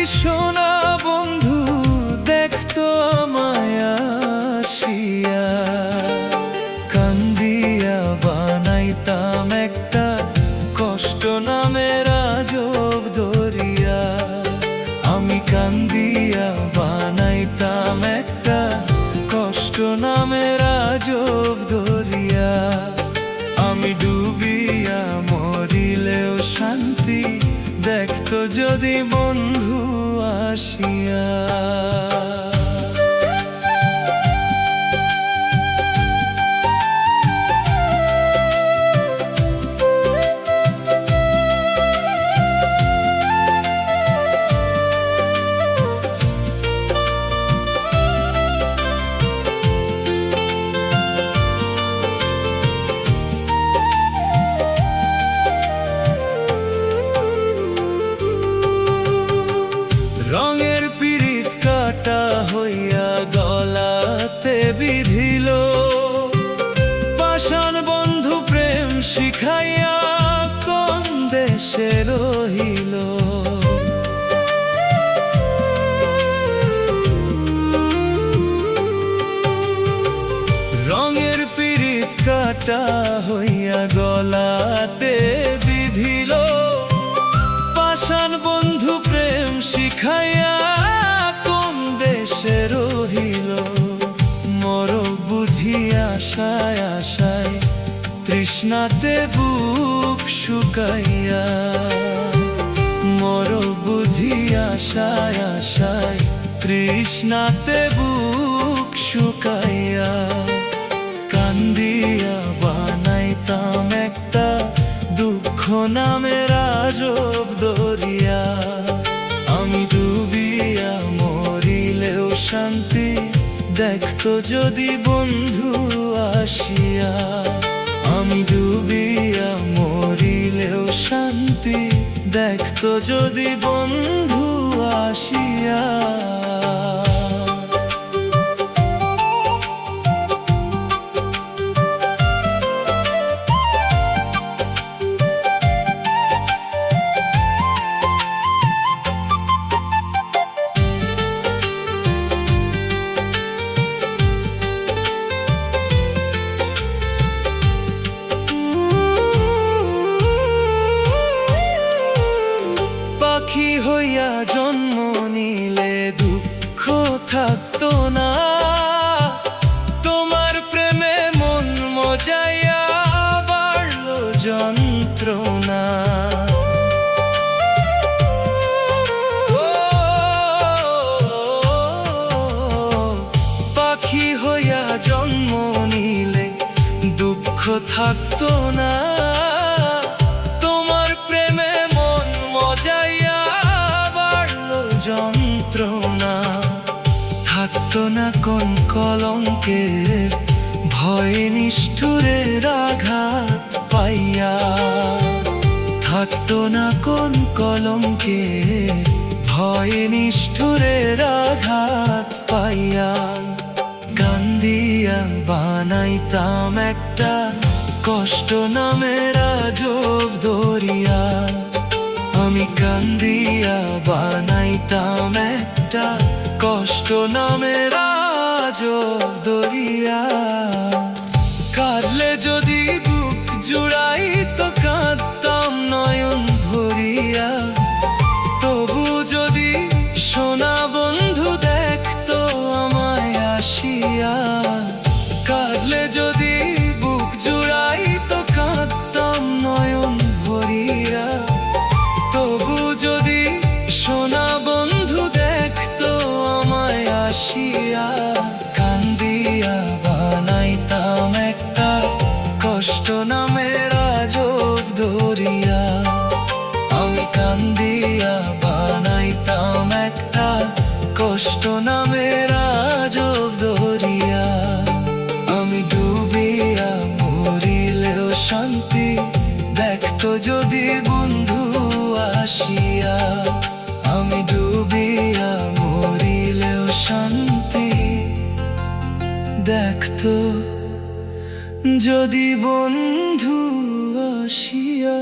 সোনা বন্ধু দেখতো আমায় আসিয়া, কান্দিয়া বানাইতাম একটা কষ্ট নামের আজব দরিয়া। আমি কান্দিয়া বানাইতাম একটা কষ্ট নামের আজব দরিয়া। আমি ডুবিয়া মরিলেও শান্তি দেখতো যদি বন্ধু আসিয়া। রঙের পিরিত কাটা হইয়া গলাতে বিধিল, পাষাণ বন্ধু প্রেম শিখাইয়া কোন দেশে রহিল। রঙের পিরিত কাটা হইয়া গলাতে বিধিল, পাষাণ বন্ধু প্রেম শিখাইয়া কোন দেশে রহিল। মরক বুঝি আশায় আশায় তৃষ্ণাতে বুক শুকাইয়া। মরক বুঝি আশায় আশায় তৃষ্ণাতে বুক শুকাইয়া। কান্দিয়া বানাইতাম একটা দুঃখ নামের আজব দরিয়া। আমি ডুবিয়া মরিলেও শান্তি দেখতো যদি বন্ধু আসিয়া। আমি ডুবিয়া মরিলেও শান্তি দেখতো যদি বন্ধু আসিয়া। পাখি হইয়া জন্ম নিলে দুঃখ থাকতো না, তোমার প্রেমে মন মজাইয়া বাড়লো যন্ত্রণা। পাখি হইয়া জন্ম নিলে দুঃখ থাকতো না, তোমার প্রেমে মন মজাইয়া বাড়লো যন্ত্রণা। থাকতো না কোন কলঙ্কের ভয় নিষ্ঠুরের আঘাত পাইয়া। থাকতো না কোন কলঙ্কের ভয় নিষ্ঠুরের আঘাত পাইয়া। কান্দিয়া বানাইতাম একটা কষ্ট নামের আজব দরিয়া। আমি কান্দিয়া বানাইতাম একটা কষ্ট নামের আজব দরিয়া। কাঁদলে যদি বুক জুড়াইতো কাঁদতাম নয়ন ভরিয়া। তবু যদি সোনা বন্ধু দেখতো আমায় আসিয়া। কাঁদলে যদি বুক জুড়াইতো কাঁদতাম নয়ন ভরিয়া। তবু যদি সোনা বন্ধু দেখতো আমায় আসিয়া। কান্দিয়া বানাইতাম একটা কষ্ট নামের আজব দরিয়া। আমি কান্দিয়া বানাইতাম একটা কষ্ট নামের আজব দরিয়া। আমি ডুবিয়া মরিলেও শান্তি দেখতো যদি বন্ধু আসিয়া। আমি ডুবিয়া মরিলেও শান্তি দেখতো যদি বন্ধু আসিয়া।